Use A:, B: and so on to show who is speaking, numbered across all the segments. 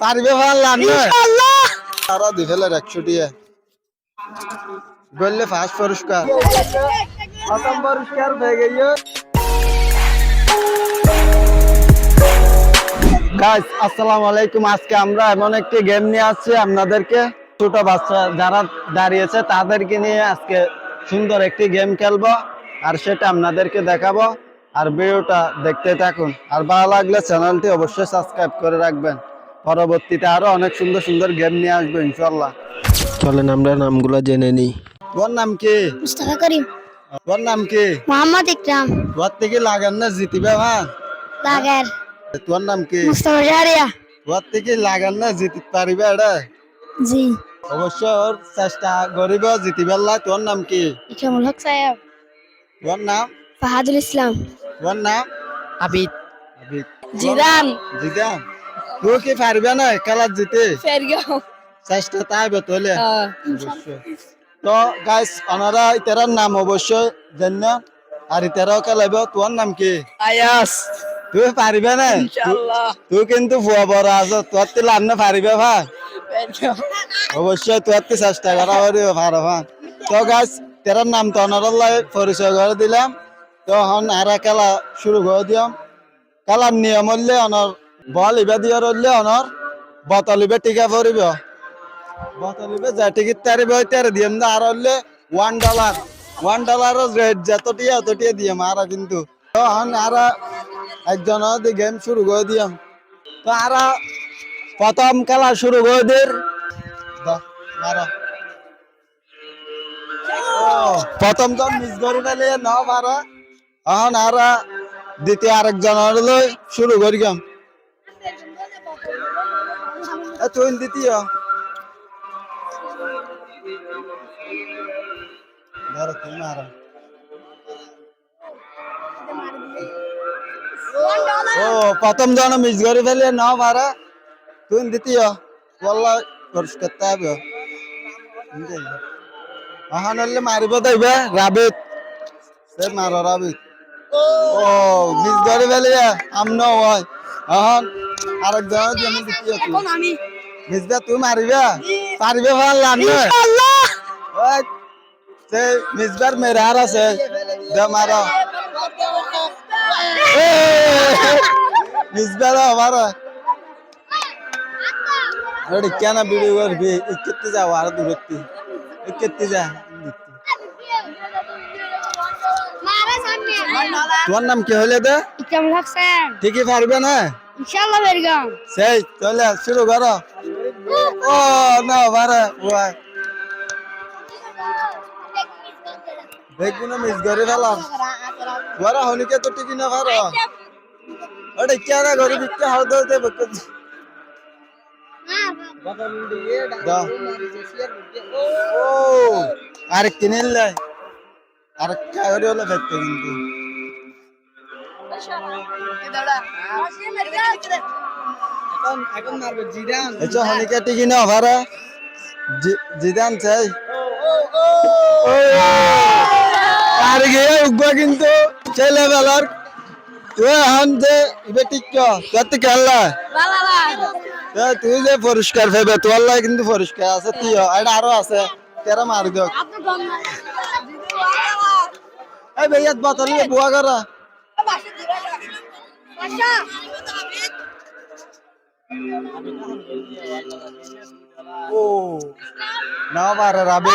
A: পারবে পারলাম না
B: ইনশাআল্লাহ
A: তারা দিফেলের 100 টিয়া বললে ফার্স্ট পুরস্কার প্রথম পুরস্কার পেয়ে গেল গাইস আসসালামু আলাইকুম। আজকে আমরা এমন একটি গেম নিয়ে আসছি আপনাদেরকে, ছোট বাচ্চা যারা দাঁড়িয়েছে তাদেরকে নিয়ে আজকে সুন্দর একটি গেম খেলবো আর সেটা আপনাদেরকে দেখাবো। আর ভিডিওটা দেখতে থাকুন, আর ভালো লাগলে চ্যানেলটি অবশ্যই সাবস্ক্রাইব করে রাখবেন। পরবর্তীতে আরো অনেক সুন্দর সুন্দর গেম নিয়ে আসবো ইনশাআল্লাহ।
C: চলেন আমরা নামগুলো জেনে নিই।
A: তোর নাম কি?
B: মুস্তাফা করিম
A: তোর নাম কি?
B: মোহাম্মদ ইকরাম
A: তোর থেকে লাগান না জিতিবে ভাই।
B: লাগার
A: তোর নাম কি?
B: মুস্তাফা শাহরিয়া
A: তোর থেকে লাগান না জিতি পারিবে এটা
B: জি
A: অবশ্য ওর চেষ্টা করিব জিতিবার লাই। তোর নাম কি?
B: ইকরামুল হক সাহেব
A: তোর নাম?
B: ফাহাদুল ইসলাম
A: তোর নাম?
B: আবিদ
A: আবিদ।
B: জিদান
A: জিদান। তুই কি পারবে না খেলার জিতে?
B: ফেরগাঁও
A: চেষ্টা তাই বতলে অবশ্যই। তো গাইস ওনারা ইতারার নাম অবশ্যই জানেন আর ইতারাও খেলাইব। তোর নাম কি?
B: আয়াস
A: তুই পারিবে না?
B: ইনশাআল্লাহ
A: তুই কিন্তু ফুয়া বড় আছো, তোর তো লাভ না পারিবে ভাই। অবশ্যই তোর তো চেষ্টা করা করিবে পারো ভাই। তো গাইস তেরার নাম তো অনারাল্লাহ পরিচয় করে দিলাম। তো এখন আর খেলা শুরু করে দিলাম। খেলার নিয়ম হলে অনর বল ইবে দিয়ে রইলে অনর বোতল ইবে টিকা পড়িব। বোতল ইবে যা টিকিট তারিব তারে দিম না। আর হলে $1 $1 রেট যতটিয়া অতটিয়া দিম আর কিন্তু। তো এখন আর একজন গেম শুরু করে দিলাম। তো আর প্রথম খেলা শুরু করে দের প্রথম তো মিস করে ফেলে না পারা। এখন আর দ্বিতীয় আরেকজন লই শুরু করি গাম। তুই দ্বিতীয় ধরো তুমি মারা। ও প্রথম জন মিস করে ফেলে না পারা। তুই দ্বিতীয় বললা পুরস্কার পাবে। এখন হলে মারিব দেবে রাবিত। সে মারো রাবিত। ও মিস করে ফেলে আমনো হয়। এখন আরেকজন আমি দ্বিতীয়
B: এখন আমি
A: মিসবা তুই মারিবা পারিবে পারলাম না
B: ইনশাআল্লাহ
A: ওই সে মিসবার মেরে আর আছে দে মারো মিসবার মারো আরে কেন ভিডিও করবি ইকেতে যাও আর দূরত্ব ইকেতে যা। তোর নাম কি হইলে দে?
B: ইকরামুল হক সাহেব
A: ঠিকই পারবে না?
B: ইনশাআল্লাহ ফেরগাঁও
A: সেই চলে শুরু করো। ও না পারে ওই বেগুন মিস করে ফেলাম। ওরা হনিকে তো টিকি না পারো ওটা কেন ঘরে বিক্রি হাও দে বকত দাও। ও আর কিনেন লাই আর কাগরে হলো দেখতে কিন্তু আচ্ছা হনিকে টিকি না পারে জিদান চাই। আর গিয়ে উঠবো কিন্তু ছেলে বেলার তুই এখন যে ইবে টিক তোর খেললা তুই যে পুরস্কার পাবে তোর লাই কিন্তু পুরস্কার আছে। তুই এটা আরো আছে তেরা মারি দেখ। এই ভাইয়াত বোতল নিয়ে বুয়া করা। ও না পারে রাবে।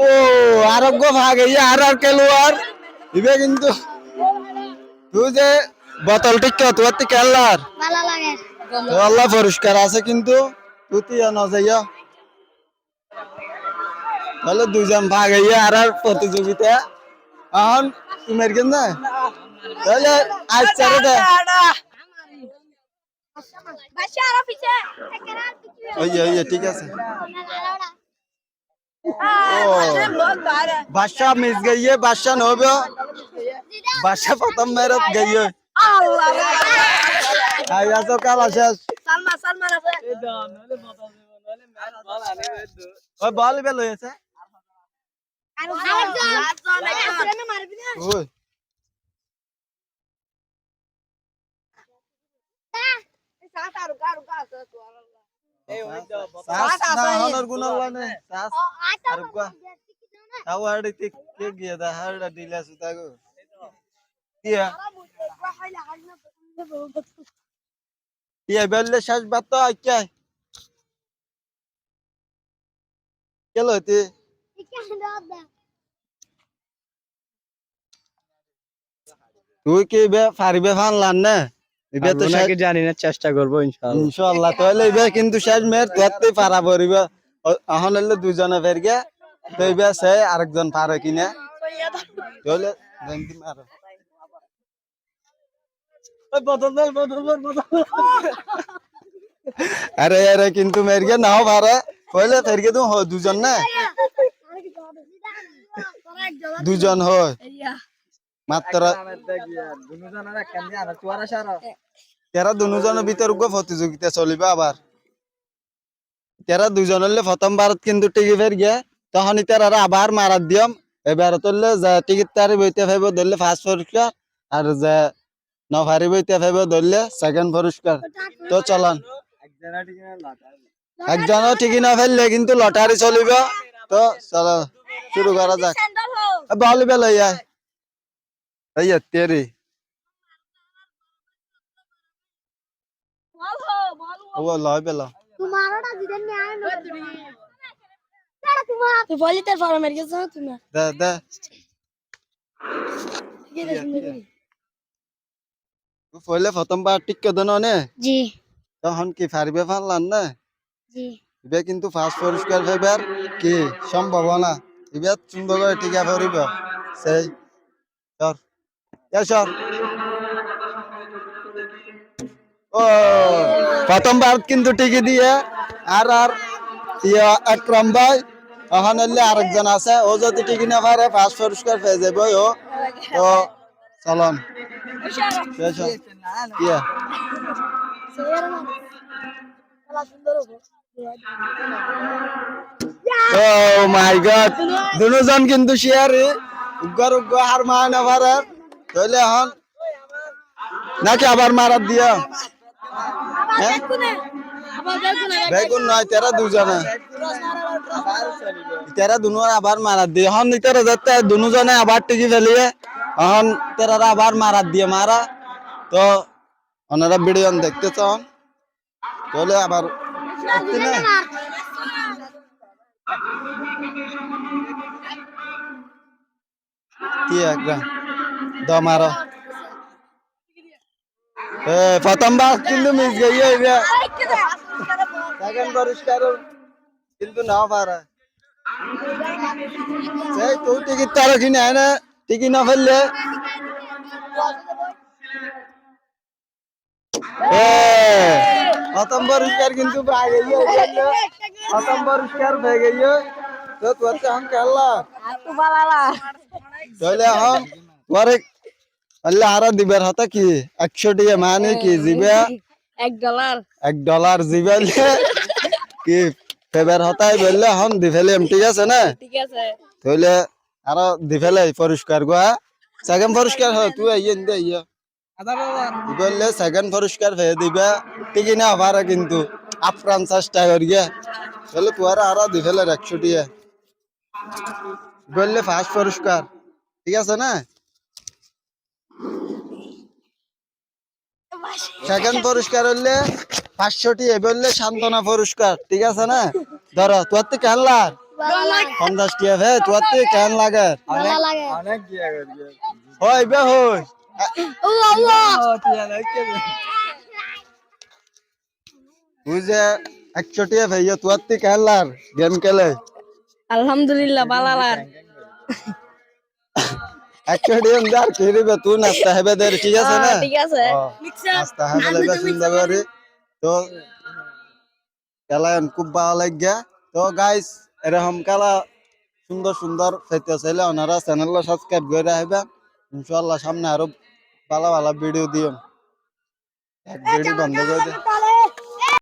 A: ও আরোগ্য ভাগ এই আর খেলোয়াড় ইবে কিন্তু তুই যে বোতল টিক তোর থেকে খেলার
B: ভালো লাগে
A: আল্লাহ পুরস্কার আছে কিন্তু তুই না যাইয়া তাহলে দুজন ভাগ হইয়া আর প্রতিযোগিতা এখন তুমি কেন না তাহলে আজ চারে দে ওই ঠিক আছে। বাদশা মিস গইয়ে বাদশা নবে বাদশা প্রথম মেরত গইয়ে আইয়া তো কালা শেষ ওই বল বেল হয়েছে। ওই হনর গুণ লানে সাস আর গা আওয়াড়ি কে গিয়া দা হাড়া দিলা সুতাগো কিয়া বেললে শেষ বাত তো আইকা কেলতে তুই কি বে পারিবে ফান লান না এবে তো
C: নাকি জানি না, চেষ্টা করবো ইনশাআল্লাহ।
A: ইনশাআল্লাহ তাহলে এবে কিন্তু শেষ মের তুই পারা পড়িব এখন হলে দুজনে ফেরগে তো এবে সে আরেকজন পারে কিনা তাহলে জানতি মার আরে আরে কিন্তু মেরগে নাও পারে কইলে ফেরগে তো দুজন না দুজন হয় মাত্র তেরা দুজনের ভিতর প্রতিযোগিতা চলিবে আবার তেরা দুজন হলে প্রথম ভারত কিন্তু টিকি ফের গিয়ে তখন তেরা আবার মারাত দিয়ম এবার তোলে যে টিকিট তারি বইতে ফাইব ধরলে ফার্স্ট পুরস্কার আর যে নভারি বইতে ফাইব ধরলে সেকেন্ড পুরস্কার তো চলান একজনও টিকি না ফেললে কিন্তু লটারি চলিবে তো চলো শুরু করা যাক বলি বেলা এই তেরি ও লয় বেলা
B: তুই বলি তোর ফার্মের গেছ তুমি
A: দে দে পহলে প্রথমবার টিকে দেন নে
B: জি
A: তখন কি ফারিবে ফানলান না
B: জি
A: এবে কিন্তু ফার্স্ট পুরস্কার পাইবার কি সম্ভাবনা এবে সুন্দর করে টিকা পড়িব সেই সর সর ও প্রথমবার কিন্তু টিকি দিয়ে আর আকরাম ভাই এখন হলে আরেকজন আছে ও যদি টিকি না পারে ফার্স্ট পুরস্কার পেয়ে যাবে ও তো চলন ইয়া ও মাই গড দুজন কিন্তু শেয়ারে উগ্র উগ্র হার মা না পারে তাহলে এখন নাকি আবার মারাত দিয়া বেগুন নয় তেরা দুজনে তেরা দুনো আবার মারাত দিয়ে এখন তেরা যাতে দুজনে আবার টিকি ফেলিয়ে এখন তেরা আবার মারাত দিয়ে মারা তো ওনারা ভিডিও দেখতে চান তাহলে আবার কি একটা দমারো প্রথমবার কিন্তু মিস গইয়ে সেকেন্ড পুরস্কার কিন্তু না পারে সেই তুই টিকিট তারা কিনে আয় না টিকিট না ফেললে প্রথম পুরস্কার কিন্তু প্রথম পুরস্কার পেয়ে গিয়ে তো তোর এখন খেললা তাহলে এখন পরে আল্লাহ আরো দিবার হতা কি 100 টাকা মানে কি জিবে $1 জিবে কি ফেবার হতাই বললে এখন দি ফেলিম ঠিক আছে না ঠিক আছে তাহলে আরো দি ফেলে পুরস্কার গোয়া সেকেন্ড পুরস্কার হয় তুই আইয়েন দে ইয়া বললে সেকেন্ড পুরস্কার পেয়ে দিবে ঠিকই না পারে কিন্তু আপ্রাণ চেষ্টা করিয়া বলে তুই আরো দি ফেলে 100 টাকা বললে ফার্স্ট পুরস্কার ঠিক আছে না সেকেন্ড পুরস্কার হলে 500 টাকা বললে সান্তনা পুরস্কার ঠিক আছে না ধরো তোর তো কেন লাগ 50 টাকা হে তোর তো কেন লাগে অনেক গিয়া হই বে হই ও আল্লাহ বুঝে 100 টাকা ভাইয়া তোর তো কেন লাগ গেম খেলে
B: আলহামদুলিল্লাহ বালালার
A: 100 টাকা দার খেলিবে তুই নাস্তা হবে দের ঠিক আছে না
B: ঠিক আছে
A: নাস্তা হবে লাগবে সুন্দর করে তো খেলায় খুব ভালো লাগে তো গাইস এরকম খেলা সুন্দর সুন্দর পেতে চাইলে ওনারা চ্যানেলটা সাবস্ক্রাইব করে রাখবেন ইনশাআল্লাহ সামনে আরো ভালো ভালো ভিডিও দিও এক ভিডিও বন্ধ করে দে